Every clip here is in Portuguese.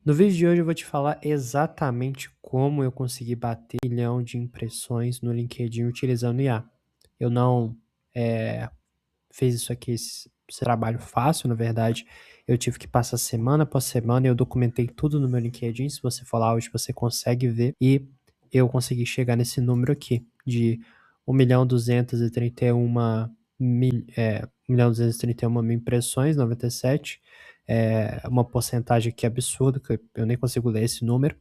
No vídeo de hoje eu vou te falar exatamente como eu consegui bater 1 milhão de impressões no LinkedIn utilizando IA. Eu não, eh, fiz isso aqui, esse trabalho fácil, na verdade, eu tive que passar semana após semana, eu documentei tudo no meu LinkedIn, se você for lá hoje você consegue ver, e eu consegui chegar nesse número aqui, de 1.231.000 impressões, 97, uma porcentagem aqui absurda, que eu nem consigo ler esse número,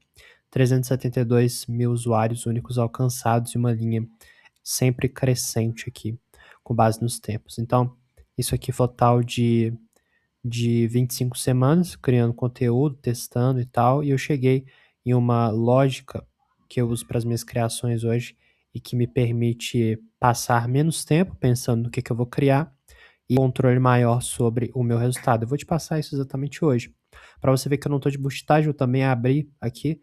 372.000 usuários únicos alcançados e uma linha sempre crescente aqui, com base nos tempos. Então, isso aqui foi total de 25 semanas criando conteúdo, testando e tal, e eu cheguei em uma lógica que eu uso para as minhas criações hoje e que me permite passar menos tempo pensando no que eu vou criar e controle maior sobre o meu resultado. Eu vou te passar isso exatamente hoje. Para você ver que eu não estou de bustagem, eu também abri aqui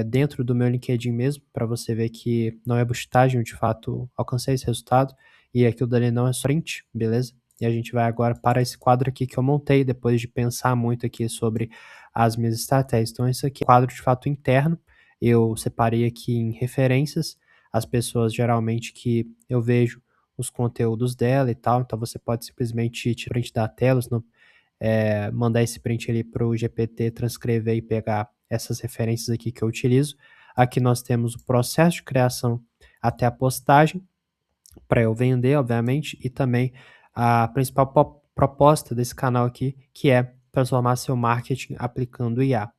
dentro do meu LinkedIn mesmo, para você ver que não é bustagem, eu de fato alcancei esse resultado e aquilo dali não é sprint, beleza? E a gente vai agora para esse quadro aqui que eu montei depois de pensar muito aqui sobre as minhas estratégias. Então, isso aqui é um quadro de fato interno. Eu separei aqui em referências as pessoas geralmente que eu vejo os conteúdos dela e tal. Então, você pode simplesmente tirar print da tela, senão, mandar esse print ali para o GPT transcrever e pegar essas referências aqui que eu utilizo. Aqui nós temos o processo de criação até a postagem para eu vender, obviamente, e também a principal proposta desse canal aqui, que é transformar seu marketing aplicando IA,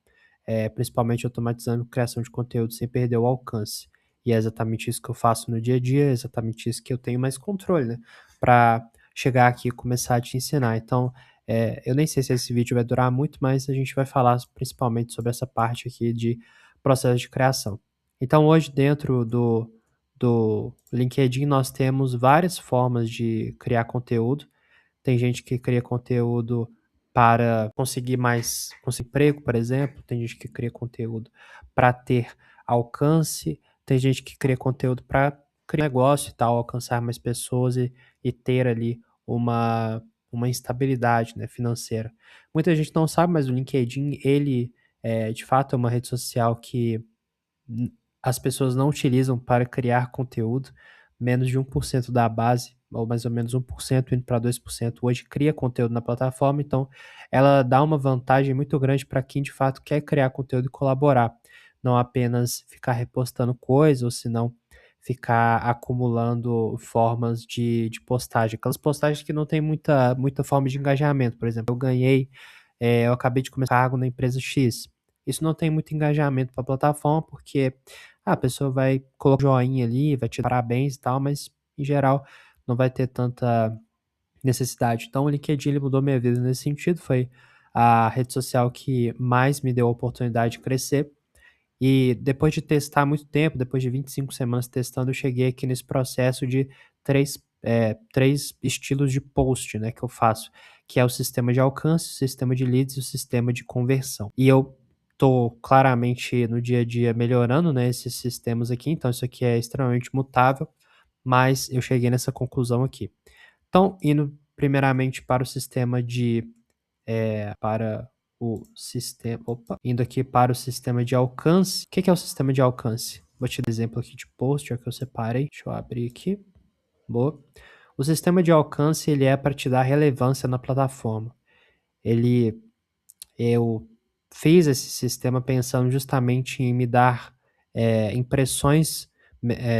principalmente automatizando criação de conteúdo sem perder o alcance. E é exatamente isso que eu faço no dia a dia, é exatamente isso que eu tenho mais controle, né? Para chegar aqui e começar a te ensinar. Então, eu nem sei se esse vídeo vai durar muito, mas a gente vai falar principalmente sobre essa parte aqui de processo de criação. Então, hoje, dentro do LinkedIn, nós temos várias formas de criar conteúdo. Tem gente que cria conteúdo para conseguir conseguir emprego, por exemplo. Tem gente que cria conteúdo para ter alcance. Tem gente que cria conteúdo para criar negócio e tal, alcançar mais pessoas e ter ali uma, uma instabilidade, né, financeira. Muita gente não sabe, mas o LinkedIn, ele de fato é uma rede social que as pessoas não utilizam para criar conteúdo, menos de 1% da base, ou mais ou menos 1% indo para 2% hoje cria conteúdo na plataforma, então ela dá uma vantagem muito grande para quem de fato quer criar conteúdo e colaborar, não apenas ficar repostando coisas ou se não ficar acumulando formas de postagem, aquelas postagens que não tem muita forma de engajamento. Por exemplo, eu acabei de começar cargo na empresa X. Isso não tem muito engajamento para a plataforma, porque a pessoa vai colocar um joinha ali, vai te dar parabéns e tal, mas em geral não vai ter tanta necessidade. Então o LinkedIn ele mudou minha vida nesse sentido, foi a rede social que mais me deu a oportunidade de crescer. E depois de testar muito tempo, depois de 25 semanas testando, eu cheguei aqui nesse processo de três estilos de post, né, que eu faço, que é o sistema de alcance, o sistema de leads e o sistema de conversão. E eu tô claramente no dia a dia melhorando, né, esses sistemas aqui, então isso aqui é extremamente mutável, mas eu cheguei nessa conclusão aqui. Então, indo primeiramente para o sistema de para o sistema. Opa, indo aqui para o sistema de alcance. O que é o sistema de alcance? Vou te dar exemplo aqui de post, que eu separei. Deixa eu abrir aqui. Boa. O sistema de alcance ele é para te dar relevância na plataforma. Ele, eu fiz esse sistema pensando justamente em me dar impressões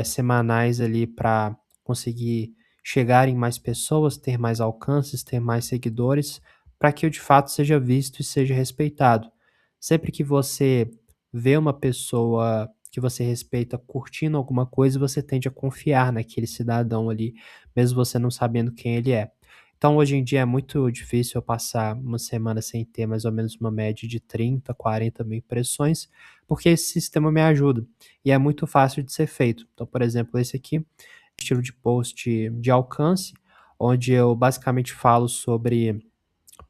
semanais ali para conseguir chegar em mais pessoas, ter mais alcances, ter mais seguidores, para que eu de fato seja visto e seja respeitado. Sempre que você vê uma pessoa que você respeita curtindo alguma coisa, você tende a confiar naquele cidadão ali, mesmo você não sabendo quem ele é. Então, hoje em dia é muito difícil eu passar uma semana sem ter mais ou menos uma média de 30, 40 mil impressões, porque esse sistema me ajuda e é muito fácil de ser feito. Então, por exemplo, esse aqui, estilo de post de alcance, onde eu basicamente falo sobre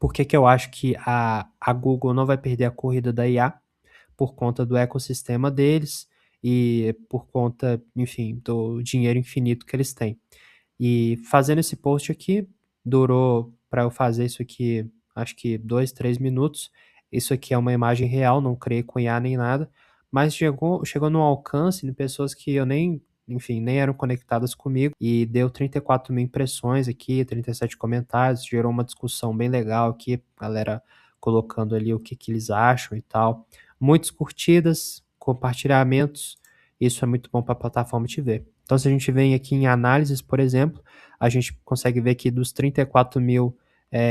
por que que eu acho que a Google não vai perder a corrida da IA por conta do ecossistema deles e por conta, enfim, do dinheiro infinito que eles têm. E fazendo esse post aqui, durou para eu fazer isso aqui, acho que 2, 3 minutos. isso aqui é uma imagem real, não criei com IA nem nada, mas chegou num alcance de pessoas que eu nem, enfim, nem eram conectadas comigo e deu 34 mil impressões aqui, 37 comentários, gerou uma discussão bem legal aqui, galera colocando ali o que, que eles acham e tal. Muitas curtidas, compartilhamentos, isso é muito bom para a plataforma te ver. Então, se a gente vem aqui em análises, por exemplo, a gente consegue ver que dos 34 mil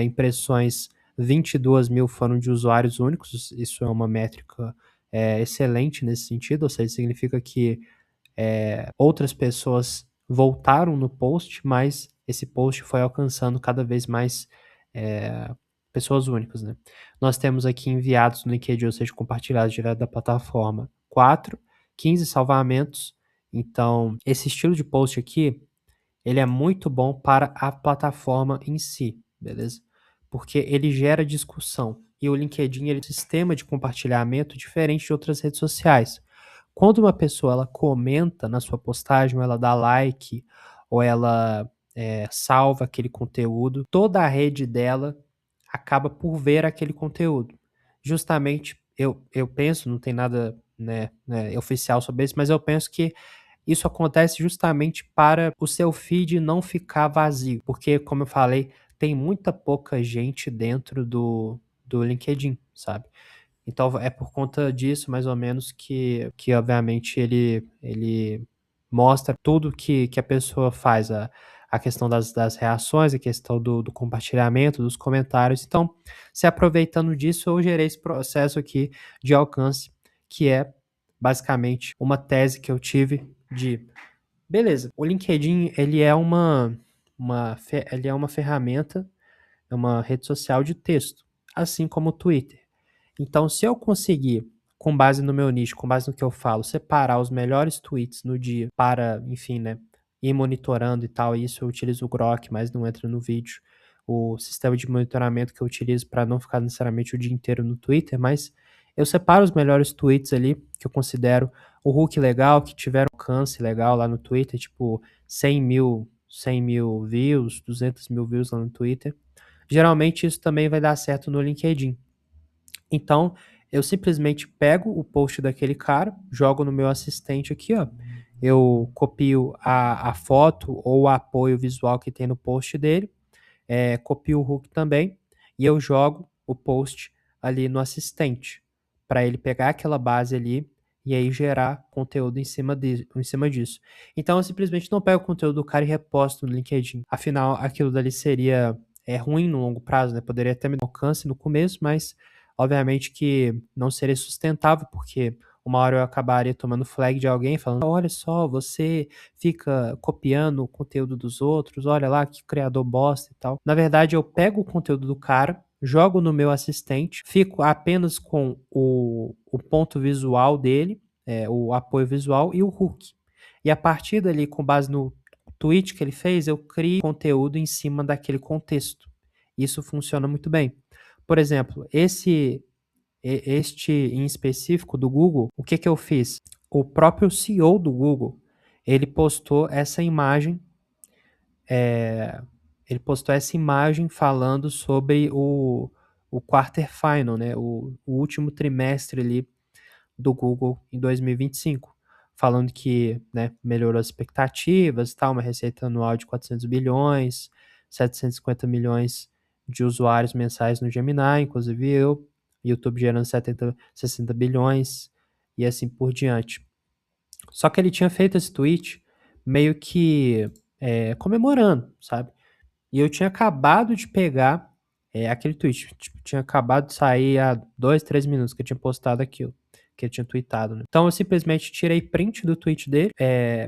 impressões, 22 mil foram de usuários únicos, isso é uma métrica excelente nesse sentido, ou seja, significa que outras pessoas voltaram no post, mas esse post foi alcançando cada vez mais pessoas únicas, né? Nós temos aqui enviados no LinkedIn, ou seja, compartilhados direto da plataforma, 4, 15 salvamentos. Então, esse estilo de post aqui, ele é muito bom para a plataforma em si, beleza? Porque ele gera discussão. E o LinkedIn ele é um sistema de compartilhamento diferente de outras redes sociais. Quando uma pessoa ela comenta na sua postagem, ou ela dá like, ou ela salva aquele conteúdo, toda a rede dela acaba por ver aquele conteúdo. Justamente, eu penso, não tem nada oficial sobre isso, mas eu penso que isso acontece justamente para o seu feed não ficar vazio, porque, como eu falei, tem muita pouca gente dentro do LinkedIn, sabe? Então é por conta disso, mais ou menos, que obviamente ele mostra tudo que a pessoa faz, a questão das reações, a questão do compartilhamento, dos comentários. Então, se aproveitando disso, eu gerei esse processo aqui de alcance, que é basicamente uma tese que eu tive de, beleza, o LinkedIn ele é uma ferramenta, é uma rede social de texto, assim como o Twitter. Então, se eu conseguir, com base no meu nicho, com base no que eu falo, separar os melhores tweets no dia para, enfim, né, ir monitorando e tal, isso eu utilizo o Grok, mas não entra no vídeo. O sistema de monitoramento que eu utilizo para não ficar necessariamente o dia inteiro no Twitter, mas eu separo os melhores tweets ali, que eu considero o hook legal, que tiveram alcance legal lá no Twitter, tipo 100 mil views, 200 mil views lá no Twitter. Geralmente isso também vai dar certo no LinkedIn. Então, eu simplesmente pego o post daquele cara, jogo no meu assistente aqui, ó. Eu copio a foto ou o apoio visual que tem no post dele, copio o hook também e eu jogo o post ali no assistente para ele pegar aquela base ali e aí gerar conteúdo em cima disso. Então eu simplesmente não pego o conteúdo do cara e reposto no LinkedIn. Afinal, aquilo dali seria ruim no longo prazo, né? Poderia até me dar alcance no começo, mas obviamente que não seria sustentável, porque uma hora eu acabaria tomando flag de alguém falando: olha só, você fica copiando o conteúdo dos outros, olha lá que criador bosta e tal. Na verdade, eu pego o conteúdo do cara, jogo no meu assistente, fico apenas com o ponto visual dele, o apoio visual e o hook. E a partir dali, com base no tweet que ele fez, eu crio conteúdo em cima daquele contexto. Isso funciona muito bem. Por exemplo, este em específico do Google, o que que eu fiz? O próprio CEO do Google, ele postou essa imagem, eh, ele postou essa imagem falando sobre o quarter final, né, o último trimestre ali do Google em 2025, falando que, né, melhorou as expectativas e tal, uma receita anual de 400 bilhões, 750 milhões de usuários mensais no Gemini, inclusive eu, YouTube gerando 60 bilhões e assim por diante. Só que ele tinha feito esse tweet meio que comemorando, sabe? E eu tinha acabado de pegar aquele tweet, tipo, tinha acabado de sair há 2, 3 minutos que eu tinha postado aquilo, que ele tinha tweetado, né? Então eu simplesmente tirei print do tweet dele,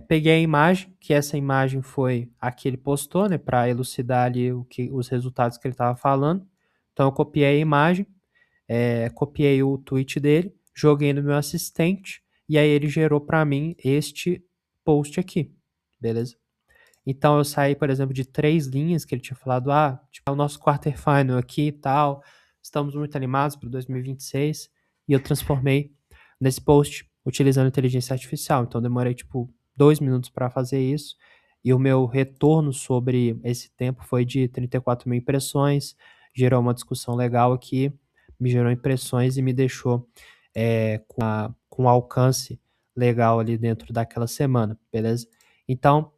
peguei a imagem, que essa imagem foi a que ele postou, né, para elucidar ali os resultados que ele estava falando. Então eu copiei a imagem, copiei o tweet dele, joguei no meu assistente, e aí ele gerou para mim este post aqui, beleza? Então eu saí, por exemplo, de 3 linhas que ele tinha falado: "Ah, tipo, é o nosso quarter final aqui e tal, estamos muito animados para 2026", e 26", e eu transformei nesse post utilizando inteligência artificial. Então demorei, tipo, 2 minutos para fazer isso, e o meu retorno sobre esse tempo foi de 34 mil impressões, gerou uma discussão legal aqui, me gerou impressões e me deixou com um alcance legal ali dentro daquela semana, beleza? Então,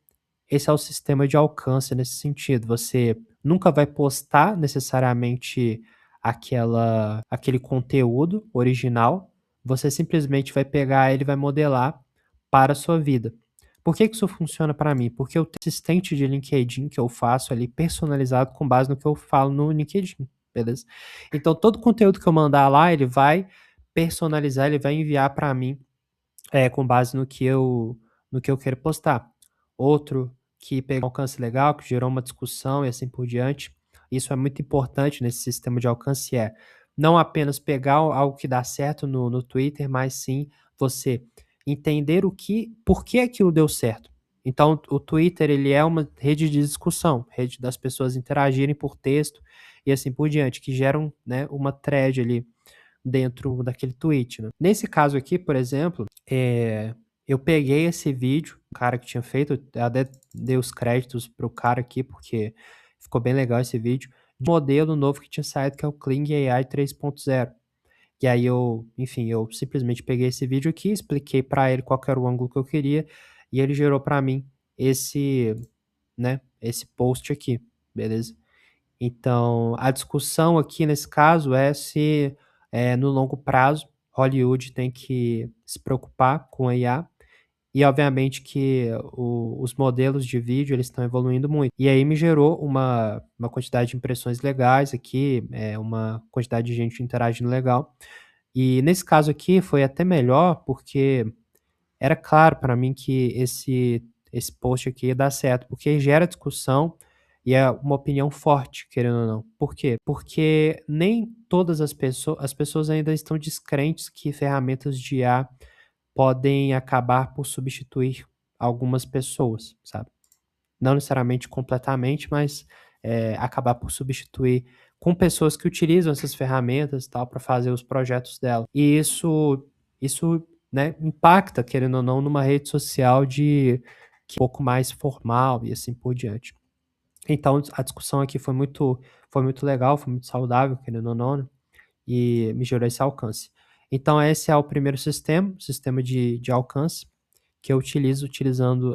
esse é o sistema de alcance nesse sentido. Você nunca vai postar necessariamente aquele conteúdo original, você simplesmente vai pegar ele e vai modelar para a sua vida. Por que que isso funciona para mim? Porque eu tenho um assistente de LinkedIn que eu faço ali personalizado com base no que eu falo no LinkedIn, beleza? Então todo conteúdo que eu mandar lá, ele vai personalizar, ele vai enviar para mim com base no que eu quero postar. Outro que pegou um alcance legal, que gerou uma discussão e assim por diante. Isso é muito importante nesse sistema de alcance, não apenas pegar algo que dá certo no Twitter, mas sim você entender por que aquilo deu certo. Então, o Twitter, ele é uma rede de discussão, rede das pessoas interagirem por texto e assim por diante, que geram, né, uma thread ali dentro daquele tweet, né. Nesse caso aqui, por exemplo, eu peguei esse vídeo, o cara que tinha feito, eu até dei os créditos pro cara aqui, porque ficou bem legal esse vídeo, de um modelo novo que tinha saído, que é o Kling AI 3.0. E aí enfim, eu simplesmente peguei esse vídeo aqui, expliquei para ele qual que era o ângulo que eu queria, e ele gerou para mim esse, esse post aqui, beleza? Então, a discussão aqui nesse caso é se, no longo prazo, Hollywood tem que se preocupar com a IA e obviamente que os modelos de vídeo eles estão evoluindo muito. E aí me gerou uma quantidade de impressões legais aqui, uma quantidade de gente interagindo legal. E nesse caso aqui foi até melhor, porque era claro para mim que esse post aqui ia dar certo, porque gera discussão e é uma opinião forte, querendo ou não. Por quê? Porque nem todas as pessoas ainda estão descrentes que ferramentas de IA podem acabar por substituir algumas pessoas, sabe? Não necessariamente completamente, mas, acabar por substituir com pessoas que utilizam essas ferramentas, e tal, para fazer os projetos dela. E isso, né, impacta, querendo ou não, numa rede social que é um pouco mais formal e assim por diante. Então a discussão aqui foi muito legal, foi muito saudável, querendo ou não, né, e me gerou esse alcance. Então esse é o primeiro sistema de alcance que eu utilizo utilizando,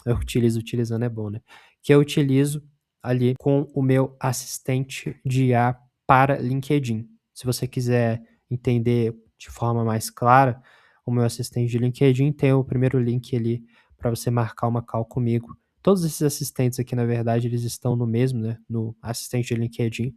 eu utilizo utilizando é bom, né, que eu utilizo ali com o meu assistente de IA para LinkedIn. Se você quiser entender de forma mais clara, o meu assistente de LinkedIn tem o primeiro link ali para você marcar uma call comigo. Todos esses assistentes aqui, na verdade, eles estão no mesmo, né, no assistente de LinkedIn,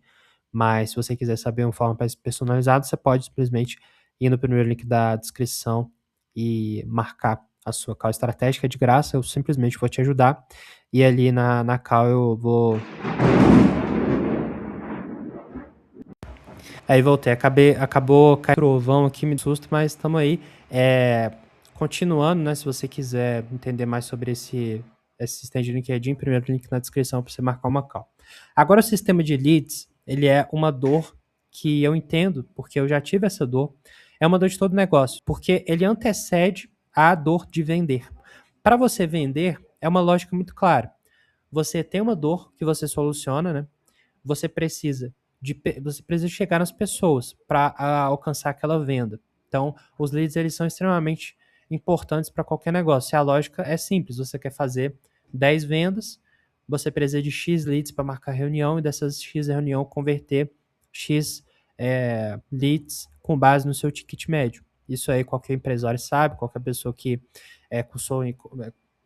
mas se você quiser saber uma forma mais personalizada, você pode simplesmente ir no primeiro link da descrição e marcar a sua call estratégica de graça, eu simplesmente vou te ajudar. E ali na call eu vou. Aí voltei, acabou caindo trovão aqui, me susto, mas estamos aí. Continuando, né? Se você quiser entender mais sobre esse sistema de LinkedIn, primeiro link na descrição para você marcar uma call. Agora, o sistema de leads, ele é uma dor que eu entendo, porque eu já tive essa dor. É uma dor de todo negócio, porque ele antecede a dor de vender. Para você vender, é uma lógica muito clara. Você tem uma dor que você soluciona, né? Você precisa você precisa chegar nas pessoas para alcançar aquela venda. Então, os leads eles são extremamente importantes para qualquer negócio. E a lógica é simples. Você quer fazer 10 vendas, você precisa de X leads para marcar reunião e dessas X reunião converter X leads com base no seu ticket médio. Isso aí qualquer empresário sabe, qualquer pessoa que cursou,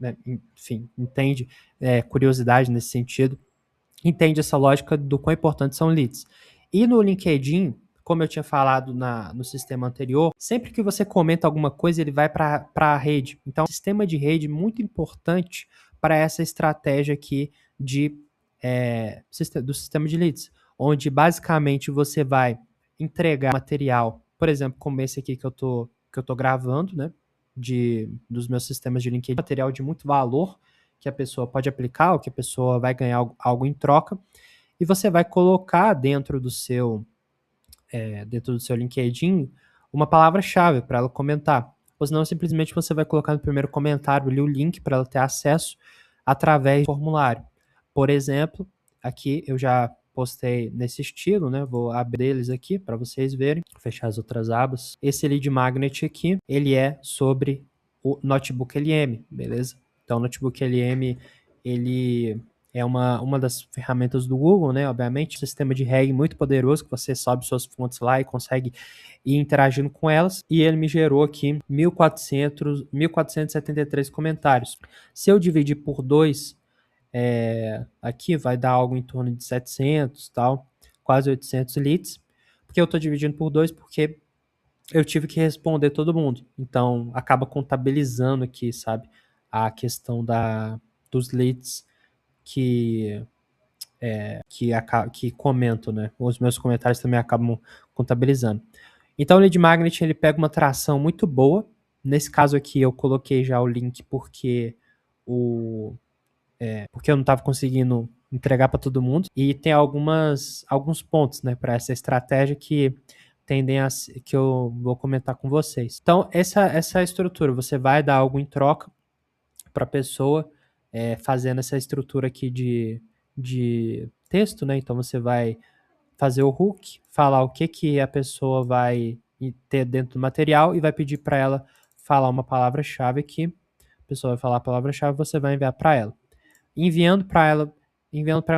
né, enfim, entende curiosidade nesse sentido, entende essa lógica do quão importantes são leads. E no LinkedIn, como eu tinha falado no sistema anterior, sempre que você comenta alguma coisa, ele vai para a rede. Então, sistema de rede muito importante para essa estratégia aqui do sistema de leads, onde basicamente você vai entregar material, por exemplo, como esse aqui que eu tô gravando, né, dos meus sistemas de LinkedIn, material de muito valor, que a pessoa pode aplicar, ou que a pessoa vai ganhar algo em troca, e você vai colocar dentro do seu LinkedIn uma palavra-chave para ela comentar. Ou senão, simplesmente você vai colocar no primeiro comentário ali o link para ela ter acesso através do formulário. Por exemplo, aqui eu já postei nesse estilo, né? Vou abrir eles aqui para vocês verem, fechar as outras abas. Esse lead magnet aqui, ele é sobre o Notebook LM, beleza? Então, o Notebook LM, ele é uma das ferramentas do Google, né? Obviamente, um sistema de RAG muito poderoso, que você sobe suas fontes lá e consegue ir interagindo com elas. E ele me gerou aqui 1.473 comentários. Se eu dividir por 2, aqui vai dar algo em torno de 700, tal, quase 800 leads. Porque eu estou dividindo por 2 porque eu tive que responder todo mundo. Então, acaba contabilizando aqui, sabe? A questão dos leads que, que comentam, né? Os meus comentários também acabam contabilizando. Então, o lead magnet, ele pega uma tração muito boa. Nesse caso aqui, eu coloquei já o link porque porque eu não estava conseguindo entregar para todo mundo. E tem alguns pontos, né, para essa estratégia que que eu vou comentar com vocês. Então, essa estrutura, você vai dar algo em troca para a pessoa, fazendo essa estrutura aqui de texto, né? Então, você vai fazer o hook, falar o que a pessoa vai ter dentro do material e vai pedir para ela falar uma palavra-chave aqui. A pessoa vai falar a palavra-chave, você vai enviar para ela. Enviando para ela,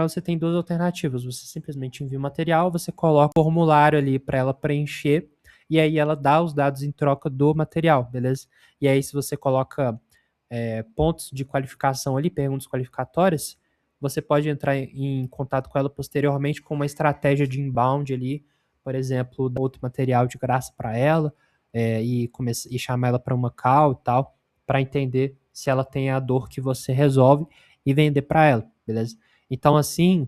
você tem duas alternativas. Você simplesmente envia o material, você coloca o formulário ali para ela preencher e aí ela dá os dados em troca do material, beleza? E aí se você coloca pontos de qualificação ali, perguntas qualificatórias, você pode entrar em contato com ela posteriormente com uma estratégia de inbound ali, por exemplo, dar outro material de graça para ela e chamar ela para uma call e tal, para entender se ela tem a dor que você resolve e vender para ela, beleza? Então, assim,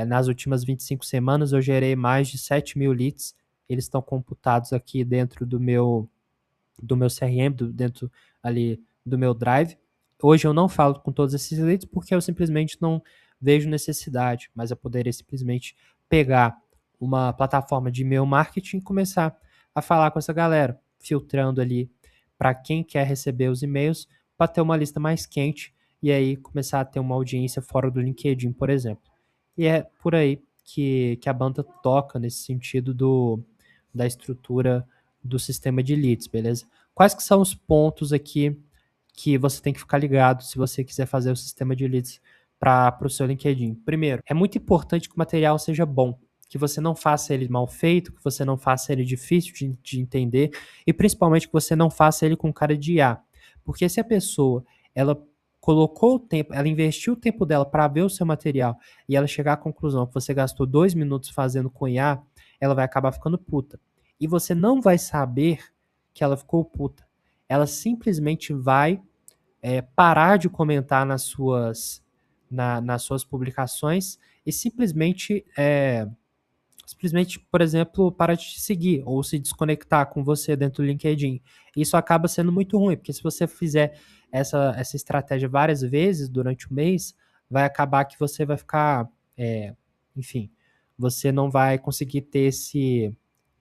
nas últimas 25 semanas eu gerei mais de 7.000 leads, eles estão computados aqui dentro do meu CRM, dentro ali do meu Drive. Hoje eu não falo com todos esses leads porque eu simplesmente não vejo necessidade, mas eu poderia simplesmente pegar uma plataforma de e-mail marketing e começar a falar com essa galera, filtrando ali para quem quer receber os e-mails, para ter uma lista mais quente e aí começar a ter uma audiência fora do LinkedIn, por exemplo. E é por aí que a banda toca nesse sentido da estrutura do sistema de leads, beleza? Quais que são os pontos aqui que você tem que ficar ligado se você quiser fazer o sistema de leads para o seu LinkedIn? Primeiro, é muito importante que o material seja bom, que você não faça ele mal feito, que você não faça ele difícil de entender e principalmente que você não faça ele com cara de IA. Porque se a pessoa, ela colocou o tempo, ela investiu o tempo dela para ver o seu material e ela chegar à conclusão que você gastou 2 minutos fazendo com IA, ela vai acabar ficando puta. E você não vai saber que ela ficou puta. Ela simplesmente vai parar de comentar nas suas publicações e simplesmente, por exemplo, parar de te seguir ou se desconectar com você dentro do LinkedIn. Isso acaba sendo muito ruim, porque se você fizer essa estratégia várias vezes durante o mês, vai acabar que você vai ficar, enfim, você não vai conseguir ter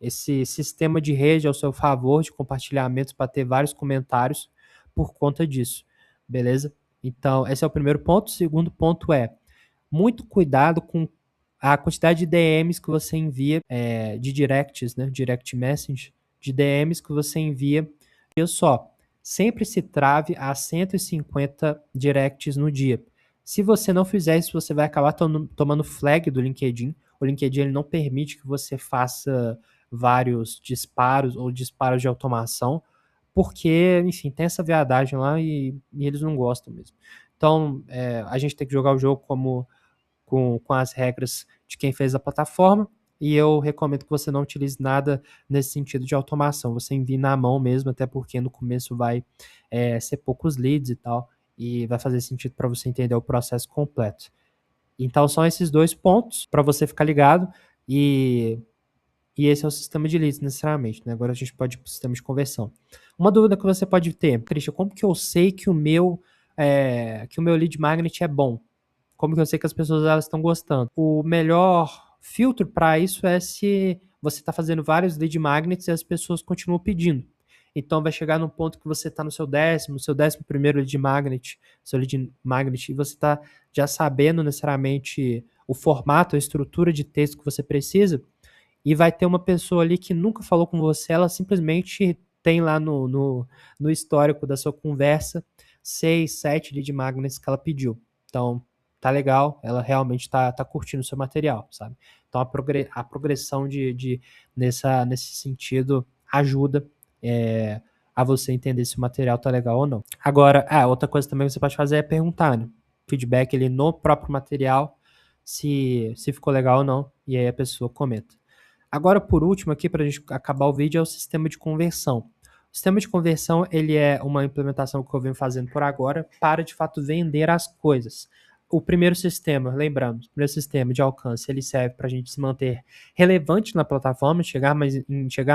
esse sistema de rede ao seu favor, de compartilhamentos para ter vários comentários por conta disso, beleza? Então, esse é o primeiro ponto. O segundo ponto é muito cuidado com a quantidade de DMs que você envia, de directs, né? Direct message, de DMs que você envia. Olha só, sempre se trave a 150 directs no dia. Se você não fizer isso, você vai acabar tomando flag do LinkedIn. O LinkedIn ele não permite que você faça vários disparos ou disparos de automação, porque, enfim, tem essa viadagem lá e eles não gostam mesmo. Então, a gente tem que jogar o jogo com as regras de quem fez a plataforma, e eu recomendo que você não utilize nada nesse sentido de automação. Você envie na mão mesmo, até porque no começo vai ser poucos leads e tal, e vai fazer sentido para você entender o processo completo. Então são esses dois pontos para você ficar ligado, e esse é o sistema de leads necessariamente, né? Agora a gente pode ir para o sistema de conversão. Uma dúvida que você pode ter, Christian, como que eu sei que o meu lead magnet é bom? Como que eu sei que as pessoas elas estão gostando? O melhor filtro para isso é se você está fazendo vários lead magnets e as pessoas continuam pedindo. Então vai chegar num ponto que você está no seu 11º lead magnet, seu lead magnet, e você está já sabendo necessariamente o formato, a estrutura de texto que você precisa, e vai ter uma pessoa ali que nunca falou com você, ela simplesmente tem lá no histórico da sua conversa 6, 7 lead magnets que ela pediu. Então, tá legal, ela realmente tá curtindo o seu material, sabe? Então, a progressão nesse sentido ajuda a você entender se o material tá legal ou não. Agora, outra coisa também que você pode fazer é perguntar, né? Feedback ali no próprio material, se ficou legal ou não, e aí a pessoa comenta. Agora, por último, aqui, para a gente acabar o vídeo, é o sistema de conversão. O sistema de conversão, ele é uma implementação que eu venho fazendo por agora para, de fato, vender as coisas. O primeiro sistema, lembrando, o primeiro sistema de alcance, ele serve para a gente se manter relevante na plataforma, chegar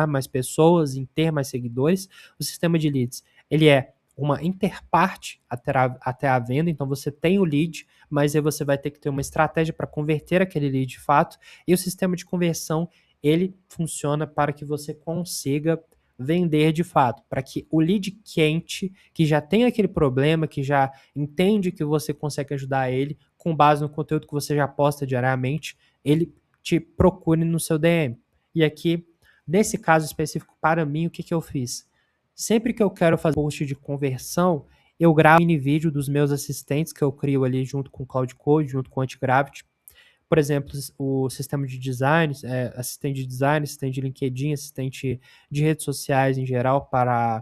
mais pessoas, em ter mais seguidores. O sistema de leads, ele é uma interparte até a venda, então você tem o lead, mas aí você vai ter que ter uma estratégia para converter aquele lead de fato. E o sistema de conversão, ele funciona para que você consiga vender de fato, para que o lead quente, que já tem aquele problema, que já entende que você consegue ajudar ele, com base no conteúdo que você já posta diariamente, ele te procure no seu DM. E aqui, nesse caso específico para mim, o que eu fiz? Sempre que eu quero fazer post de conversão, eu gravo um mini vídeo dos meus assistentes que eu crio ali junto com o Cloud Code, junto com o Antigravity. Por exemplo, o sistema de design, assistente de design, assistente de LinkedIn, assistente de redes sociais em geral para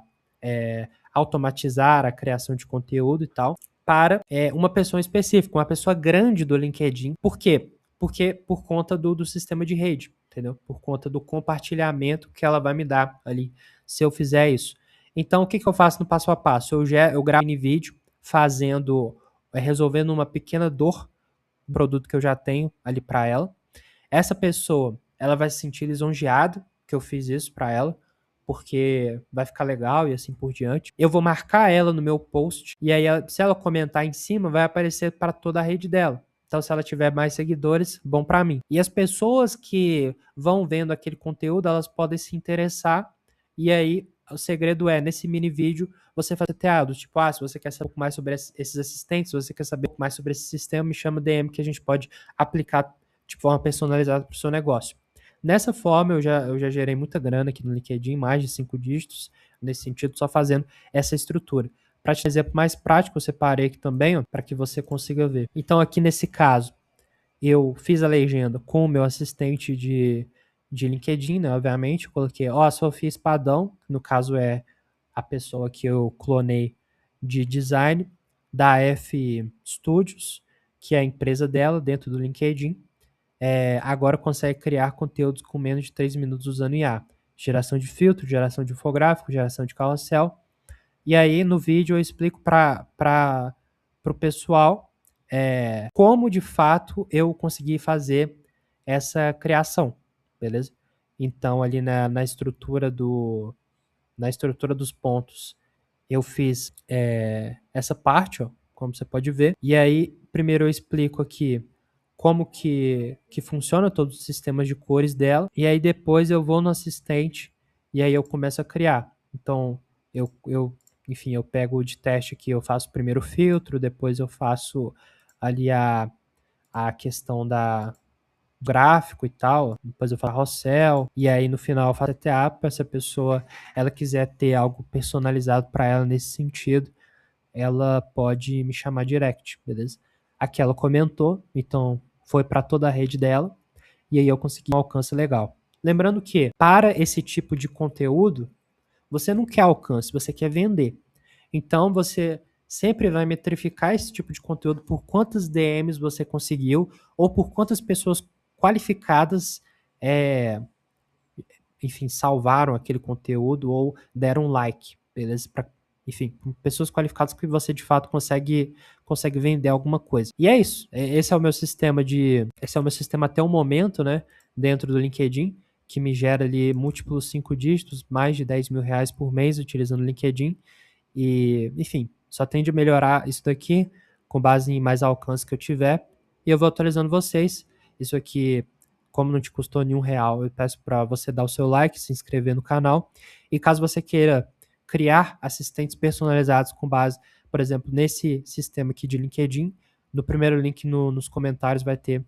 automatizar a criação de conteúdo e tal, para uma pessoa específica, uma pessoa grande do LinkedIn. Por quê? Porque por conta do sistema de rede, entendeu? Por conta do compartilhamento que ela vai me dar ali, se eu fizer isso. Então, o que eu faço no passo a passo? Eu gravo um vídeo resolvendo uma pequena dor do produto que eu já tenho ali para ela. Essa pessoa, ela vai se sentir lisonjeada que eu fiz isso para ela, porque vai ficar legal e assim por diante. Eu vou marcar ela no meu post e aí, se ela comentar em cima, vai aparecer para toda a rede dela. Então, se ela tiver mais seguidores, bom para mim. E as pessoas que vão vendo aquele conteúdo, elas podem se interessar. E aí, o segredo é, nesse mini vídeo, você fazer teatro. Tipo, se você quer saber um pouco mais sobre esses assistentes, se você quer saber um pouco mais sobre esse sistema, me chama DM que a gente pode aplicar de forma personalizada para o seu negócio. Nessa forma, eu já gerei muita grana aqui no LinkedIn, mais de 5 dígitos, nesse sentido, só fazendo essa estrutura. Para te exemplo mais prático, eu separei aqui também, para que você consiga ver. Então, aqui nesse caso, eu fiz a legenda com o meu assistente de LinkedIn, né? Obviamente, eu coloquei, Sofia Espadão, no caso é a pessoa que eu clonei de design, da F Studios, que é a empresa dela dentro do LinkedIn. Agora consegue criar conteúdos com menos de 3 minutos usando IA. Geração de filtro, geração de infográfico, geração de carrossel. E aí no vídeo eu explico para o pessoal como de fato eu consegui fazer essa criação, beleza? Então ali na estrutura dos pontos eu fiz essa parte, ó, como você pode ver. E aí primeiro eu explico aqui como que funciona todos os sistemas de cores dela, e aí depois eu vou no assistente e aí eu começo a criar. Então, enfim, eu pego de teste aqui, eu faço primeiro o filtro, depois eu faço ali a questão da gráfico e tal, depois eu faço carrossel, e aí no final eu faço CTA para se a pessoa ela quiser ter algo personalizado para ela nesse sentido, ela pode me chamar direct, beleza? Aqui ela comentou, então foi para toda a rede dela, e aí eu consegui um alcance legal. Lembrando que, para esse tipo de conteúdo, você não quer alcance, você quer vender. Então, você sempre vai metrificar esse tipo de conteúdo por quantas DMs você conseguiu, ou por quantas pessoas qualificadas, enfim, salvaram aquele conteúdo ou deram um like, beleza? Enfim, pessoas qualificadas que você de fato consegue vender alguma coisa. E é isso. Esse é o meu sistema até o momento, né? Dentro do LinkedIn, que me gera ali múltiplos 5 dígitos, mais de 10 mil reais por mês utilizando o LinkedIn. E, enfim, só tende a melhorar isso daqui com base em mais alcance que eu tiver. E eu vou atualizando vocês. Isso aqui, como não te custou nenhum real, eu peço para você dar o seu like, se inscrever no canal. E caso você queira criar assistentes personalizados com base, por exemplo, nesse sistema aqui de LinkedIn, No primeiro link nos comentários vai ter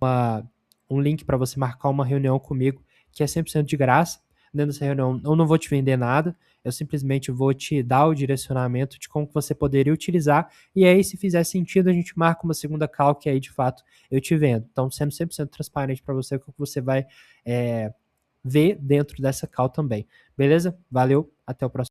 um link para você marcar uma reunião comigo, que é 100% de graça. Dentro dessa reunião, eu não vou te vender nada, eu simplesmente vou te dar o direcionamento de como você poderia utilizar, e aí, se fizer sentido, a gente marca uma segunda call, que aí, de fato, eu te vendo. Então, sendo 100% transparente para você, o que você vai ver dentro dessa call também. Beleza? Valeu, até o próximo.